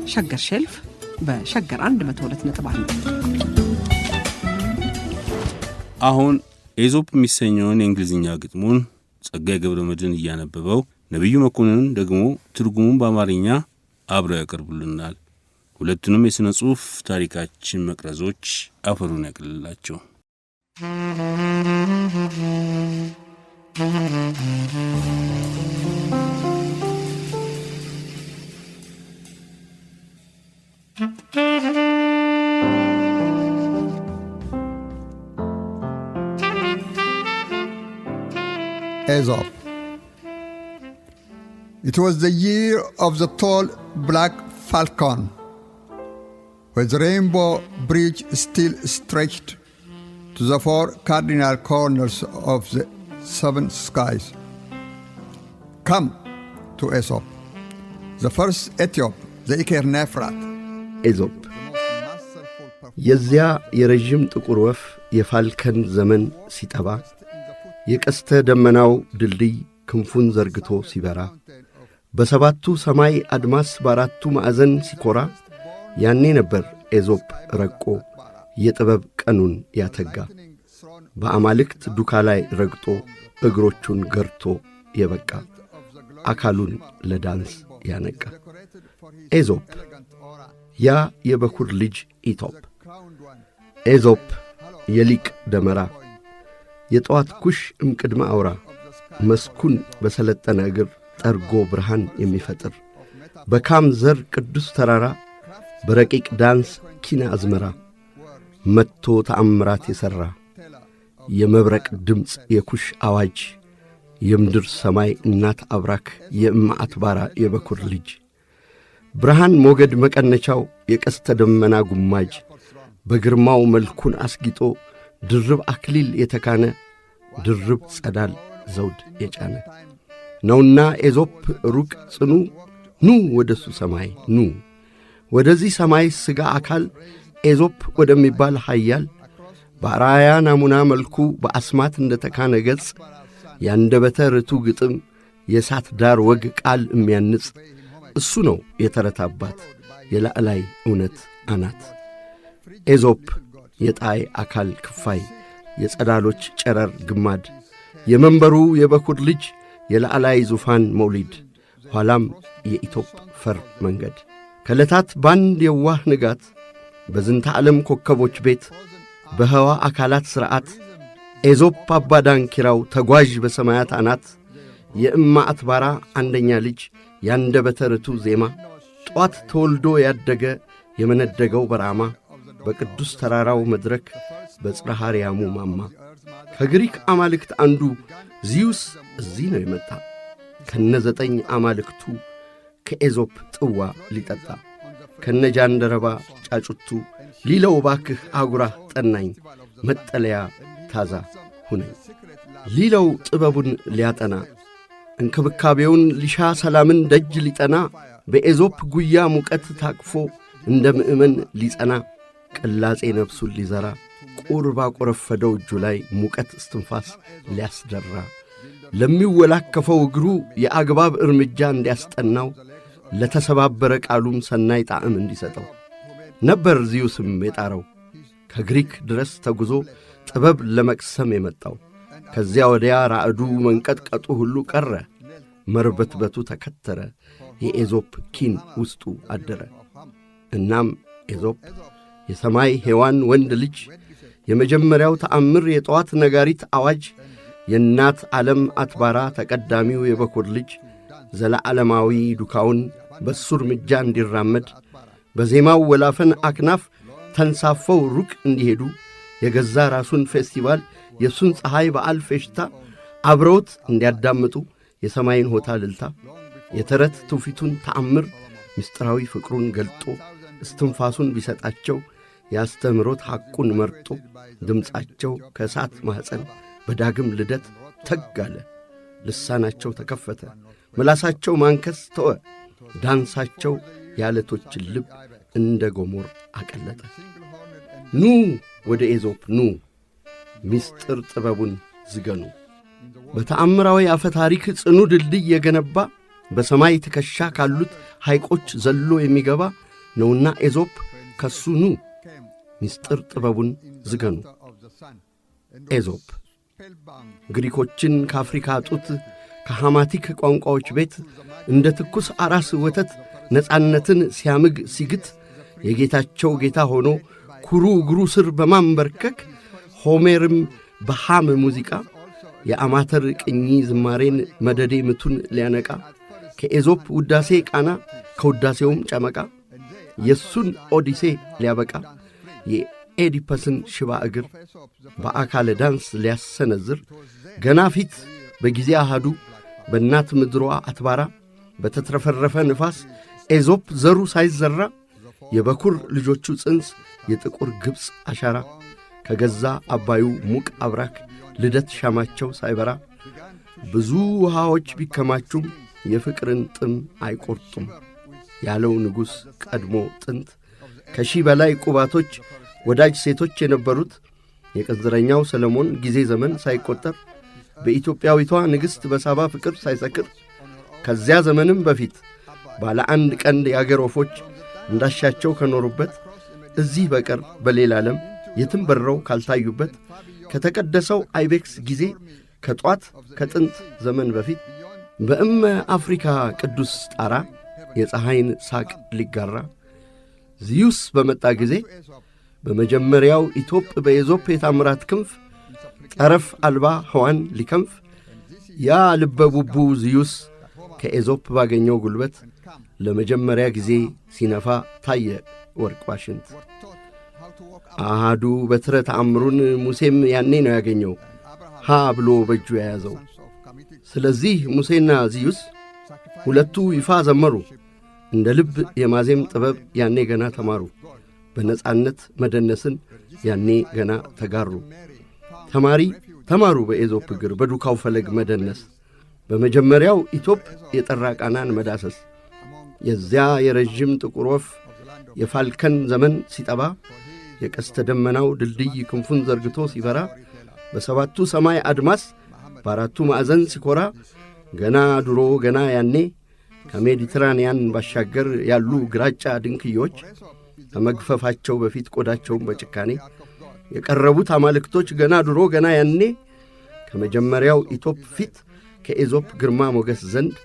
ሸገር ሼልፍ በሸገር 102.1 አሁን ኤዞፕ የሚሰኘውን የእንግሊዝኛ ግጥሙን ጸጋዬ ገብረመድህን እያነበበው ነብዩ መኮንን ደግሞ ትርጉሙን በአማርኛ አብረው ያቀርቡልናል። ሁለቱንም የሥነ ጽሑፍ ታሪካችን መቅረዞች አፈሩን ያቅልላቸው። Aesop. It was the year of the tall black falcon, where the rainbow bridge still stretched to the four cardinal corners of the seven skies. Come to Aesop, the first Ethiop, the Iker Nefrat. Aesop. የዚያ የረጅም ጥቁር ወፍ የፋልከን ዘመን ሲጠባ የቀስተ ደመናው ድልድይ ክንፉን ዘርግቶ ሲበራ በሰባቱ ሰማይ አድማስ በአራቱ ማዕዘን ሲኮራ ያኔ ነበር ኤዞፕ ረቆ የጥበብ ቀኑን ያተጋ በአማልክት ዱካ ላይ ረግጦ እግሮቹን ገርቶ የበቃ አካሉን ለዳንስ ያነቃ ኤዞፕ ያ የበኩር ልጅ ኢቶፕ ኤዞፕ የሊቅ ደመራ የጠዋት ኩሽ እምቅድመ አውራ መስኩን በሰለጠነ እግር ጠርጎ ብርሃን የሚፈጥር በካም ዘር ቅዱስ ተራራ በረቂቅ ዳንስ ኪነ አዝመራ መጥቶ ተአምራት የሠራ የመብረቅ ድምፅ የኩሽ አዋጅ የምድር ሰማይ እናት አብራክ የእማዓት ባራ የበኩር ልጅ ብርሃን ሞገድ መቀነቻው የቀስተ ደመና ጉማጅ በግርማው መልኩን አስጊጦ ድርብ አክሊል የተካነ ድርብ ጸዳል ዘውድ የጫነ ነውና ኤዞፕ ሩቅ ጽኑ ኑ ወደሱ ሰማይ ኑ ወደዚህ ሰማይ ሥጋ አካል ኤዞፕ ወደሚባል ኃያል በአራያ ናሙና መልኩ በአስማት እንደ ተካነ ገጽ ያንደበተ ርቱ ግጥም የሳት ዳር ወግ ቃል የሚያንጽ እሱ ነው የተረታባት የላዕላይ እውነት አናት ኤዞፕ የጣይ አካል ክፋይ የጸዳሎች ጨረር ግማድ የመንበሩ የበኩር ልጅ የላዕላይ ዙፋን መውሊድ ኋላም የኢቶፕ ፈር መንገድ ከለታት ባንድ የዋህ ንጋት በዝንተ ዓለም ኮከቦች ቤት በህዋ አካላት ሥርዓት ኤዞፕ አባዳን ኪራው ተጓዥ በሰማያት አናት የእማዓት ባራ አንደኛ ልጅ ያንደበተ ርቱ ዜማ ጧት ተወልዶ ያደገ የመነደገው በራማ በቅዱስ ተራራው መድረክ በጽርሐ አርያሙ ማማ ከግሪክ አማልክት አንዱ ዚዩስ እዚህ ነው የመጣ ከነ 9 አማልክቱ ከኤዞፕ ጥዋ ሊጠጣ ከነ ጃንደረባ ጫጩቱ ሊለው ባክህ አጉራህ ጠናኝ መጠለያ ታዛ ሁነኝ ሊለው ጥበቡን ሊያጠና እንክብካቤውን ሊሻ ሰላምን ደጅ ሊጠና በኤዞፕ ጉያ ሙቀት ታቅፎ እንደ ምእመን ሊጸና ቅላጼ ነፍሱን ሊዘራ ቁርባ ቆረፈደው እጁ ላይ ሙቀት እስትንፋስ ሊያስደራ ለሚወላከፈው እግሩ የአግባብ እርምጃ እንዲያስጠናው ለተሰባበረ ቃሉም ሰናይ ጣዕም እንዲሰጠው ነበር ዚዩስም የጣረው ከግሪክ ድረስ ተጉዞ ጥበብ ለመቅሰም የመጣው ከዚያ ወዲያ ራዕዱ መንቀጥቀጡ ሁሉ ቀረ መርበትበቱ ተከተረ የኤዞፕ ኪን ውስጡ አደረ እናም ኤዞፕ የሰማይ ሔዋን ወንድ ልጅ የመጀመሪያው ተአምር የጠዋት ነጋሪት አዋጅ የእናት ዓለም አትባራ ተቀዳሚው የበኩር ልጅ ዘለዓለማዊ ዱካውን በሱ እርምጃ እንዲራመድ በዜማው ወላፈን አክናፍ ተንሳፈው ሩቅ እንዲሄዱ የገዛ ራሱን ፌስቲቫል የሱን ፀሐይ በዓል ፌሽታ አብረውት እንዲያዳምጡ የሰማይን ሆታ ልልታ የተረት ትውፊቱን ተአምር ምስጢራዊ ፍቅሩን ገልጦ እስትንፋሱን ቢሰጣቸው ያስተምሮት ሐቁን መርጦ ድምፃቸው ከእሳት ማኅፀን በዳግም ልደት ተጋለ ልሳናቸው ተከፈተ ምላሳቸው ማንከስ ተወ ዳንሳቸው ያለቶችን ልብ እንደ ጎሞር አቀለጠ ኑ ወደ ኤዞፕ ኑ ምስጢር ጥበቡን ዝገኑ በተአምራዊ አፈ ታሪክ ጽኑ ድልድይ የገነባ በሰማይ ትከሻ ካሉት ሐይቆች ዘሎ የሚገባ ነውና ኤዞፕ ከሱ ኑ ምስጢር ጥበቡን ዝገኑ። ኤዞፕ ግሪኮችን ከአፍሪካ ጡት ከሐማቲክ ቋንቋዎች ቤት እንደ ትኩስ አራስ ወተት ነፃነትን ሲያምግ ሲግት የጌታቸው ጌታ ሆኖ ኩሩ እግሩ ስር በማንበርከክ ሆሜርም በሃም ሙዚቃ የአማተር ቅኚ ዝማሬን መደዴ ምቱን ሊያነቃ ከኤዞፕ ውዳሴ ቃና ከውዳሴውም ጨመቃ የሱን ኦዲሴ ሊያበቃ የኤዲፐስን ሽባ እግር በአካለ ዳንስ ሊያሰነዝር ገና ፊት በጊዜ አሃዱ በእናት ምድሯ አትባራ በተትረፈረፈ ንፋስ ኤዞፕ ዘሩ ሳይዘራ የበኩር ልጆቹ ጽንስ የጥቁር ግብፅ አሻራ ከገዛ አባዩ ሙቅ አብራክ ልደት ሻማቸው ሳይበራ ብዙ ውሃዎች ቢከማቹም የፍቅርን ጥም አይቆርጡም ያለው ንጉሥ ቀድሞ ጥንት ከሺህ በላይ ቁባቶች ወዳጅ ሴቶች የነበሩት የቅንዝረኛው ሰለሞን ጊዜ ዘመን ሳይቆጠር በኢትዮጵያዊቷ ንግሥት በሳባ ፍቅር ሳይሰክር ከዚያ ዘመንም በፊት ባለ አንድ ቀንድ የአገር ወፎች እንዳሻቸው ከኖሩበት እዚህ በቀር በሌላ ዓለም የትም በረው ካልታዩበት ከተቀደሰው አይቤክስ ጊዜ ከጧት ከጥንት ዘመን በፊት በእመ አፍሪካ ቅዱስ ጣራ የፀሐይን ሳቅ ሊጋራ ዚዩስ በመጣ ጊዜ በመጀመሪያው ኢትዮጵ በኤዞፕ የታምራት ክንፍ ጠረፍ አልባ ሕዋን ሊከንፍ ያ ልበቡቡ ዚዩስ ከኤዞፕ ባገኘው ጉልበት ለመጀመሪያ ጊዜ ሲነፋ ታየ ወርቅ ዋሽንት። አሃዱ በትረ ተአምሩን ሙሴም ያኔ ነው ያገኘው ሃ ብሎ በእጁ የያዘው። ስለዚህ ሙሴና ዚዩስ ሁለቱ ይፋ ዘመሩ እንደ ልብ የማዜም ጥበብ ያኔ ገና ተማሩ በነጻነት መደነስን ያኔ ገና ተጋሩ። ተማሩ በኤዞፕ እግር በዱካው ፈለግ መደነስ በመጀመሪያው ኢትዮጵ የጠራ ቃናን መዳሰስ የዚያ የረዥም ጥቁር ወፍ የፋልከን ዘመን ሲጠባ የቀስተ ደመናው ድልድይ ክንፉን ዘርግቶ ሲበራ በሰባቱ ሰማይ አድማስ በአራቱ ማዕዘን ሲኮራ ገና ድሮ ገና ያኔ ከሜዲትራንያን ባሻገር ያሉ ግራጫ ድንክዮች ከመግፈፋቸው በፊት ቆዳቸውን በጭካኔ የቀረቡት አማልክቶች ገና ድሮ ገና ያኔ ከመጀመሪያው ኢትዮጵ ፊት ከኤዞፕ ግርማ ሞገስ ዘንድ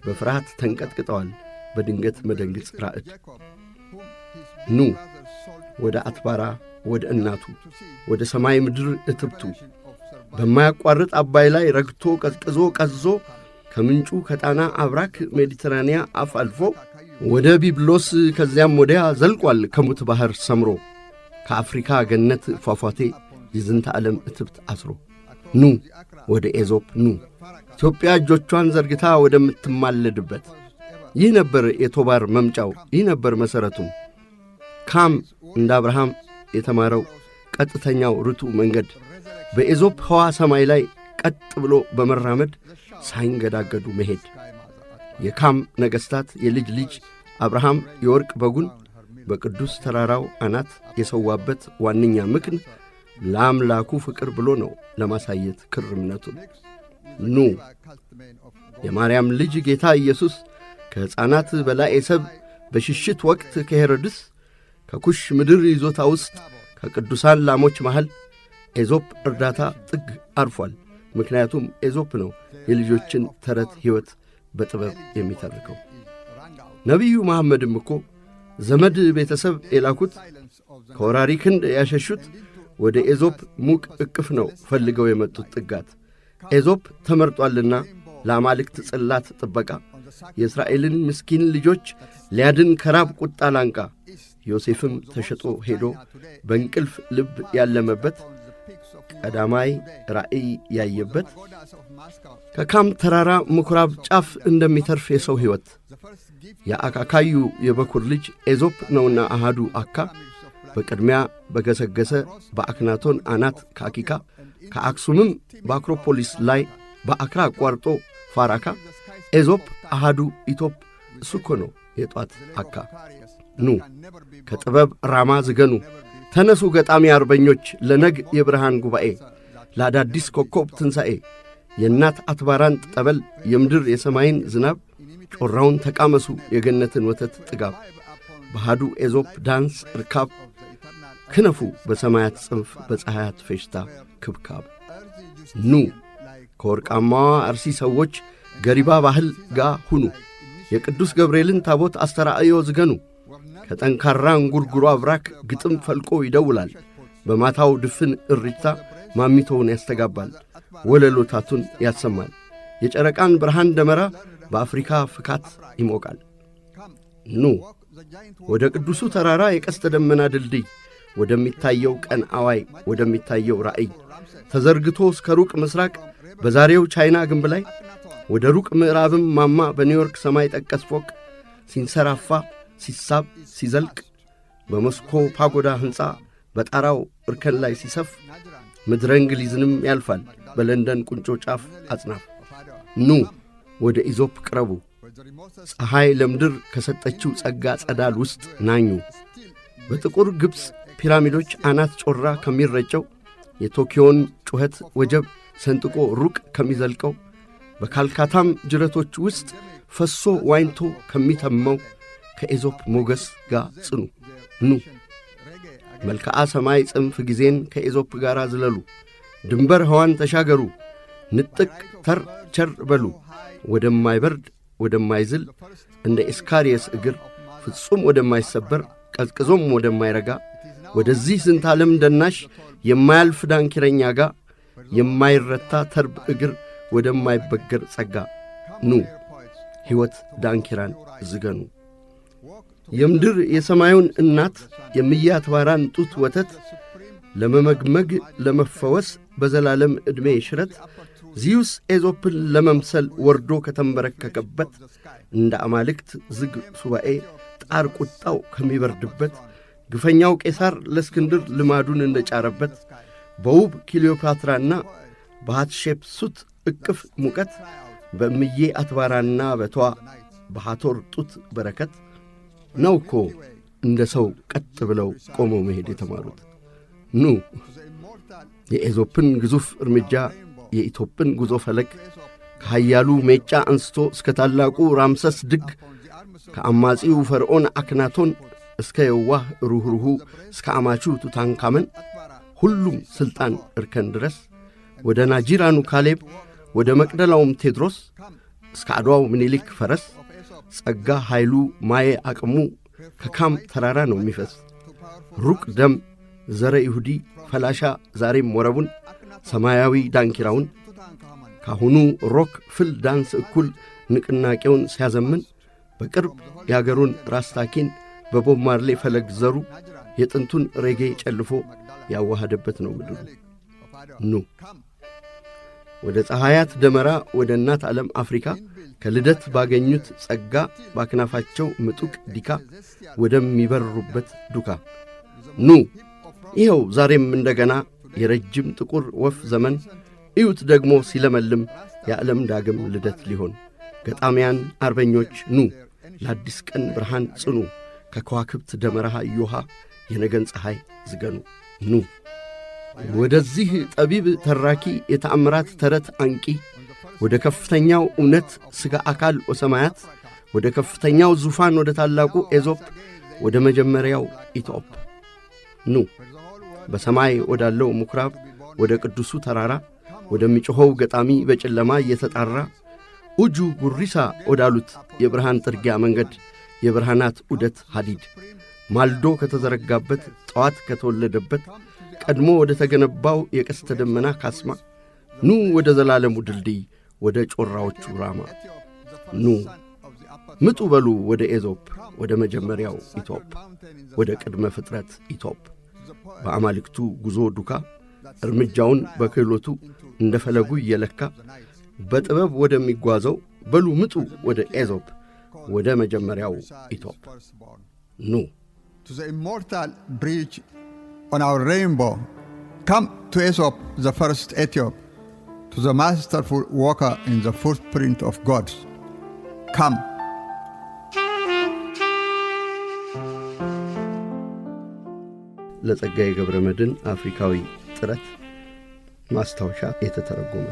በፍርሃት ተንቀጥቅጠዋል በድንገት መደንግጽ ራዕድ። ኑ ወደ አትባራ ወደ እናቱ ወደ ሰማይ ምድር እትብቱ በማያቋርጥ አባይ ላይ ረግቶ ቀዝቅዞ ቀዝዞ ከምንጩ ከጣና አብራክ ሜዲትራንያ አፍ አልፎ ወደ ቢብሎስ ከዚያም ወዲያ ዘልቋል ከሙት ባሕር ሰምሮ ከአፍሪካ ገነት ፏፏቴ የዝንተ ዓለም እትብት አስሮ። ኑ ወደ ኤዞፕ ኑ ኢትዮጵያ እጆቿን ዘርግታ ወደምትማለድበት ይህ ነበር የቶባር መምጫው ይህ ነበር መሠረቱ። ካም እንደ አብርሃም የተማረው ቀጥተኛው ርቱ መንገድ በኤዞፕ ሕዋ ሰማይ ላይ ቀጥ ብሎ በመራመድ ሳይንገዳገዱ መሄድ። የካም ነገሥታት የልጅ ልጅ አብርሃም የወርቅ በጉን በቅዱስ ተራራው አናት የሰዋበት ዋነኛ ምክን ለአምላኩ ፍቅር ብሎ ነው ለማሳየት ክር እምነቱን። ኑ የማርያም ልጅ ጌታ ኢየሱስ ከሕፃናት በላይ ሰብ በሽሽት ወቅት ከሄሮድስ ከኩሽ ምድር ይዞታ ውስጥ ከቅዱሳን ላሞች መሃል ኤዞፕ እርዳታ ጥግ አርፏል። ምክንያቱም ኤዞፕ ነው የልጆችን ተረት ሕይወት በጥበብ የሚተርከው። ነቢዩ መሐመድም እኮ ዘመድ ቤተሰብ የላኩት ከወራሪ ክንድ ያሸሹት ወደ ኤዞፕ ሙቅ እቅፍ ነው ፈልገው የመጡት ጥጋት። ኤዞፕ ተመርጧልና ለአማልክት ጽላት ጥበቃ የእስራኤልን ምስኪን ልጆች ሊያድን ከራብ ቁጣ ላንቃ። ዮሴፍም ተሸጦ ሄዶ በእንቅልፍ ልብ ያለመበት ቀዳማይ ራእይ ያየበት ከካም ተራራ ምኵራብ ጫፍ እንደሚተርፍ የሰው ሕይወት የአካካዩ የበኩር ልጅ ኤዞፕ ነውና አሃዱ አካ በቅድሚያ በገሰገሰ በአክናቶን አናት ካኪካ ከአክሱምም በአክሮፖሊስ ላይ በአክራ አቋርጦ ፋራካ ኤዞፕ አሃዱ ኢትዮጵ እሱኮ ነው የጧት አካ። ኑ ከጥበብ ራማ ዝገኑ ተነሱ ገጣሚ አርበኞች ለነግ የብርሃን ጉባኤ ለአዳዲስ ኮከብ ትንሣኤ የእናት አትባራን ጠበል የምድር የሰማይን ዝናብ ጮራውን ተቃመሱ የገነትን ወተት ጥጋብ ባህዱ ኤዞፕ ዳንስ ርካብ ክነፉ በሰማያት ጽንፍ በፀሐያት ፌሽታ ክብካብ ኑ ከወርቃማዋ አርሲ ሰዎች ገሪባ ባህል ጋር ሁኑ የቅዱስ ገብርኤልን ታቦት አስተራእዮ ዝገኑ ከጠንካራ እንጉርጉሮ አብራክ ግጥም ፈልቆ ይደውላል በማታው ድፍን እሪታ ማሚቶውን ያስተጋባል ወለሎታቱን ያሰማል የጨረቃን ብርሃን ደመራ በአፍሪካ ፍካት ይሞቃል ኑ ወደ ቅዱሱ ተራራ የቀስተ ደመና ድልድይ ወደሚታየው ቀን አዋይ ወደሚታየው ራእይ ተዘርግቶ እስከ ሩቅ ምስራቅ በዛሬው ቻይና ግንብ ላይ ወደ ሩቅ ምዕራብም ማማ በኒውዮርክ ሰማይ ጠቀስ ፎቅ ሲንሰራፋ ሲሳብ ሲዘልቅ በሞስኮ ፓጎዳ ሕንፃ በጣራው እርከን ላይ ሲሰፍ ምድረ እንግሊዝንም ያልፋል በለንደን ቁንጮ ጫፍ አጽናፍ ኑ ወደ ኢዞፕ ቅረቡ ፀሐይ ለምድር ከሰጠችው ጸጋ ጸዳል ውስጥ ናኙ በጥቁር ግብፅ ፒራሚዶች አናት ጮራ ከሚረጨው የቶኪዮን ጩኸት ወጀብ ሰንጥቆ ሩቅ ከሚዘልቀው በካልካታም ጅረቶች ውስጥ ፈሶ ዋይንቶ ከሚተመው ከኤዞፕ ሞገስ ጋር ጽኑ ኑ መልክዓ ሰማይ ጽንፍ ጊዜን ከኤዞፕ ጋር ዝለሉ ድንበር ሕዋን ተሻገሩ ንጥቅ ተር ቸር በሉ ወደማይበርድ ወደማይዝል እንደ ኢስካሪየስ እግር ፍጹም ወደማይሰበር ቀዝቅዞም ወደማይረጋ ወደዚህ ዝንተ ዓለም ደናሽ የማያልፍ ዳንኪረኛ ጋር የማይረታ ተርብ እግር ወደማይበገር ጸጋ ኑ ሕይወት ዳንኪራን ዝገኑ የምድር የሰማዩን እናት የምያት ባራን ጡት ወተት ለመመግመግ ለመፈወስ በዘላለም ዕድሜ ሽረት ዚዩስ ኤዞፕን ለመምሰል ወርዶ ከተንበረከከበት እንደ አማልክት ዝግ ሱባኤ ጣር ቁጣው ከሚበርድበት ግፈኛው ቄሳር ለእስክንድር ልማዱን እንደጫረበት በውብ ክሊዮፓትራና በሃትሼፕሱት እቅፍ ሙቀት በእምዬ አትባራና በቷ በሃቶር ጡት በረከት ነው እኮ እንደ ሰው ቀጥ ብለው ቆመው መሄድ የተማሩት ኑ የኤዞፕን ግዙፍ እርምጃ የኢትዮጵን ጉዞ ፈለግ ከኃያሉ ሜጫ አንስቶ እስከ ታላቁ ራምሰስ ድግ ከአማጺው ፈርዖን አክናቶን እስከ የዋህ ሩህሩሁ እስከ አማቹ ቱታንካመን ሁሉም ሥልጣን እርከን ድረስ ወደ ናጂራኑ ካሌብ ወደ መቅደላውም ቴድሮስ እስከ አድዋው ምኒልክ ፈረስ ጸጋ ኃይሉ ማዬ አቅሙ ከካም ተራራ ነው የሚፈስ ሩቅ ደም ዘረ ይሁዲ ፈላሻ ዛሬም ወረቡን ሰማያዊ ዳንኪራውን ካሁኑ ሮክ ፍል ዳንስ እኩል ንቅናቄውን ሲያዘምን በቅርብ ያገሩን ራስታኪን በቦብ ማርሌ ፈለግ ዘሩ የጥንቱን ሬጌ ጨልፎ ያዋሃደበት ነው ምድሩ ኑ ወደ ፀሐያት ደመራ ወደ እናት ዓለም አፍሪካ ከልደት ባገኙት ጸጋ ባክናፋቸው ምጡቅ ዲካ ወደሚበሩበት ዱካ ኑ ይኸው ዛሬም እንደገና የረጅም ጥቁር ወፍ ዘመን እዩት ደግሞ ሲለመልም የዓለም ዳግም ልደት ሊሆን ገጣሚያን አርበኞች ኑ ለአዲስ ቀን ብርሃን ጽኑ ከከዋክብት ደመራ ዮሃ የነገን ፀሐይ ዝገኑ ኑ ወደዚህ ጠቢብ ተራኪ የተአምራት ተረት አንቂ ወደ ከፍተኛው እውነት ሥጋ አካል ወሰማያት ወደ ከፍተኛው ዙፋን ወደ ታላቁ ኤዞፕ ወደ መጀመሪያው ኢትዮጵ ኑ በሰማይ ወዳለው ምኵራብ ወደ ቅዱሱ ተራራ ወደሚጮኸው ገጣሚ በጨለማ እየተጣራ ኡጁ ጉሪሳ ወዳሉት የብርሃን ጥርጊያ መንገድ የብርሃናት ዑደት ሐዲድ ማልዶ ከተዘረጋበት ጠዋት ከተወለደበት ቀድሞ ወደ ተገነባው የቀስተ ደመና ካስማ ኑ ወደ ዘላለሙ ድልድይ ወደ ጮራዎቹ ራማ ኑ ምጡ በሉ ወደ ኤዞፕ ወደ መጀመሪያው ኢትዮጵ ወደ ቅድመ ፍጥረት ኢትዮጵ በአማልክቱ ጉዞ ዱካ እርምጃውን በክህሎቱ እንደ ፈለጉ እየለካ በጥበብ ወደሚጓዘው በሉ ምጡ ወደ ኤዞፕ ወደ መጀመሪያው ኢትዮጵ ኑ To the immortal bridge on our rainbow, come to Aesop, the first Ethiop, to the masterful walker in the footprint of gods. Come. ለጸጋዬ ገብረ መድኅን አፍሪካዊ ጥረት ማስታወሻ የተተረጎመ